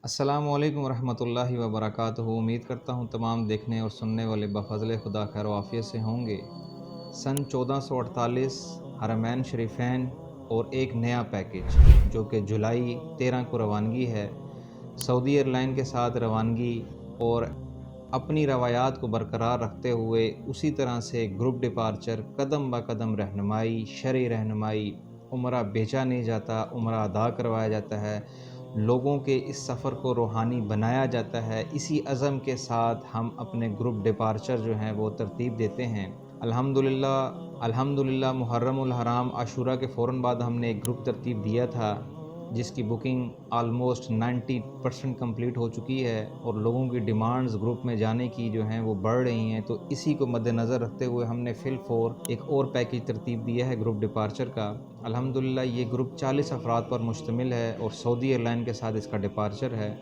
अस्सलामु अलैकुम रहमतुल्लाहि व बरकातुहू। उम्मीद करता हूँ तमाम देखने और सुनने वाले बफ़ज़ल खुदा खैर व आफ़ियत से होंगे। सन 1448 हरमैन शरीफैन और एक नया पैकेज जो कि जुलाई 13 को रवानगी है, सऊदी एयरलाइन के साथ रवानगी और अपनी रवायात को बरकरार रखते हुए उसी तरह से ग्रुप डिपार्चर, कदम ब कदम रहनुमाई, शरई रहनुमाई, उम्रा बेचा नहीं जाता, उम्रा अदा करवाया जाता है, लोगों के इस सफ़र को रूहानी बनाया जाता है। इसी अज़म के साथ हम अपने ग्रुप डिपार्चर जो हैं वो तरतीब देते हैं। अल्हम्दुलिल्लाह मुहर्रमुल हराम आशूरा के फ़ौरन बाद हमने एक ग्रुप तरतीब दिया था जिसकी बुकिंग आलमोस्ट 90% कंप्लीट हो चुकी है और लोगों की डिमांड्स ग्रुप में जाने की जो हैं वो बढ़ रही हैं। तो इसी को मद्देनज़र रखते हुए हमने फ़िलफ़ौर एक और पैकेज तरतीब दिया है ग्रुप डिपार्चर का। अल्हम्दुलिल्लाह ये ग्रुप 40 अफराद पर मुश्तमिल है और सऊदी एयरलाइन के साथ इसका डिपार्चर है।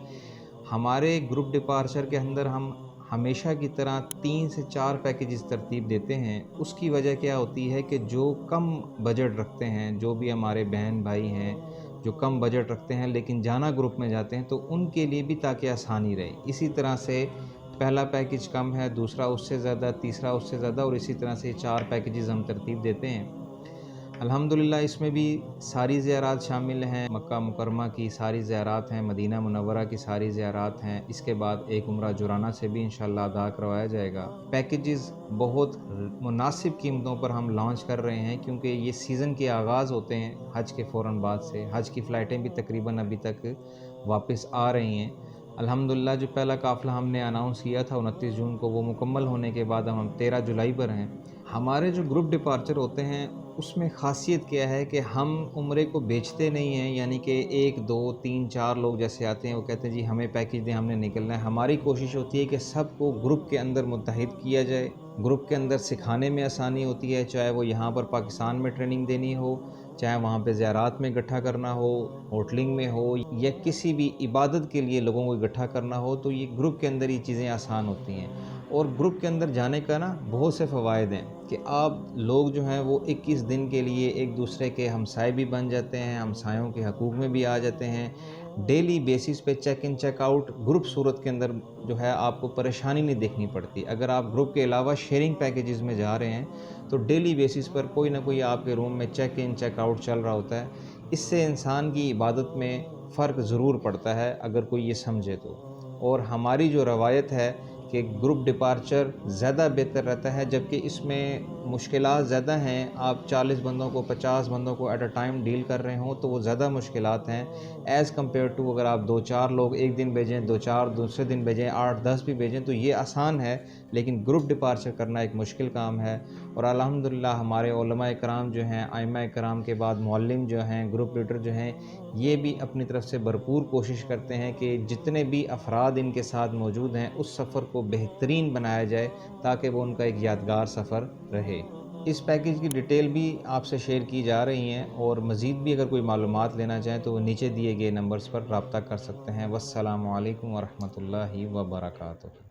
हमारे ग्रुप डिपार्चर के अंदर हम हमेशा की तरह 3 से 4 पैकेजेस तरतीब देते हैं। उसकी वजह क्या होती है कि जो कम बजट रखते हैं, जो भी हमारे बहन भाई हैं जो कम बजट रखते हैं लेकिन जाना ग्रुप में जाते हैं, तो उनके लिए भी ताकि आसानी रहे। इसी तरह से पहला पैकेज कम है, दूसरा उससे ज़्यादा, तीसरा उससे ज़्यादा और इसी तरह से 4 पैकेजेस हम तरतीब देते हैं। अल्हम्दुलिल्लाह इसमें भी सारी ज़ियारात शामिल हैं। मक्का मुकरमा की सारी ज़ियारात हैं, मदीना मुनव्वरा की सारी ज़ियारात हैं। इसके बाद एक उम्रा जुराना से भी इंशाअल्लाह अदा करवाया जाएगा। पैकेजेस बहुत मुनासिब कीमतों पर हम लॉन्च कर रहे हैं क्योंकि ये सीज़न के आगाज़ होते हैं हज के फ़ौरन बाद से। हज की फ़्लाइटें भी तकरीबन अभी तक वापस आ रही हैं। अल्हम्दुलिल्लाह जो पहला काफ़िला हमने अनाउंस किया था 29 जून को, वो मुकम्मल होने के बाद हम 13 जुलाई पर हैं। हमारे जो ग्रुप डिपार्चर होते हैं उसमें ख़ासियत क्या है कि हम उम्रे को बेचते नहीं हैं, यानी कि 1, 2, 3, 4 लोग जैसे आते हैं वो कहते हैं जी हमें पैकेज दें, हमने निकलना है। हमारी कोशिश होती है कि सबको ग्रुप के अंदर मुत्तहिद किया जाए। ग्रुप के अंदर सिखाने में आसानी होती है, चाहे वो यहाँ पर पाकिस्तान में ट्रेनिंग देनी हो, चाहे वहाँ पे ज़ियारात में इकट्ठा करना हो, होटलिंग में हो या किसी भी इबादत के लिए लोगों को इकट्ठा करना हो, तो ये ग्रुप के अंदर ये चीज़ें आसान होती हैं। और ग्रुप के अंदर जाने का ना बहुत से फ़वाइद हैं कि आप लोग जो हैं वो 21 दिन के लिए एक दूसरे के हमसाए भी बन जाते हैं, हमसायों के हकूक़ में भी आ जाते हैं। डेली बेसिस पे check in check out group Surat के अंदर जो है आपको परेशानी नहीं देखनी पड़ती। अगर आप ग्रुप के अलावा शेयरिंग पैकेजेस में जा रहे हैं तो डेली बेसिस पर कोई ना कोई आपके रूम में चेक इन चेक आउट चल रहा होता है। इससे इंसान की इबादत में फ़र्क ज़रूर पड़ता है अगर कोई ये समझे तो। और हमारी जो रवायत है कि ग्रुप डिपार्चर ज़्यादा बेहतर रहता है, जबकि इसमें मुश्किलात ज़्यादा हैं। आप 40 बंदों को, 50 बंदों को एट अ टाइम डील कर रहे हों तो वो ज़्यादा मुश्किलात हैं एज़ कम्पेयर टू अगर आप 2-4 लोग एक दिन भेजें, 2-4 दूसरे दिन भेजें, 8-10 भी भेजें तो ये आसान है। लेकिन ग्रुप डिपार्चर करना एक मुश्किल काम है। और अल्हम्दुलिल्लाह हमारे उलमाए कराम जो हैं, आइम्माए कराम के बाद मुअल्लिम जो हैं, ग्रुप लीडर जो हैं, ये भी अपनी तरफ से भरपूर कोशिश करते हैं कि जितने भी अफराद इनके साथ मौजूद हैं उस सफ़र को बेहतरीन बनाया जाए ताकि वो उनका एक यादगार सफ़र रहे। इस पैकेज की डिटेल भी आपसे शेयर की जा रही हैं और मज़ीद भी अगर कोई मालूमात लेना चाहें तो वो नीचे दिए गए नंबर्स पर रब्ता कर सकते हैं। वस्सलामु अलैकुम व रहमतुल्लाहि व बरकातुहू।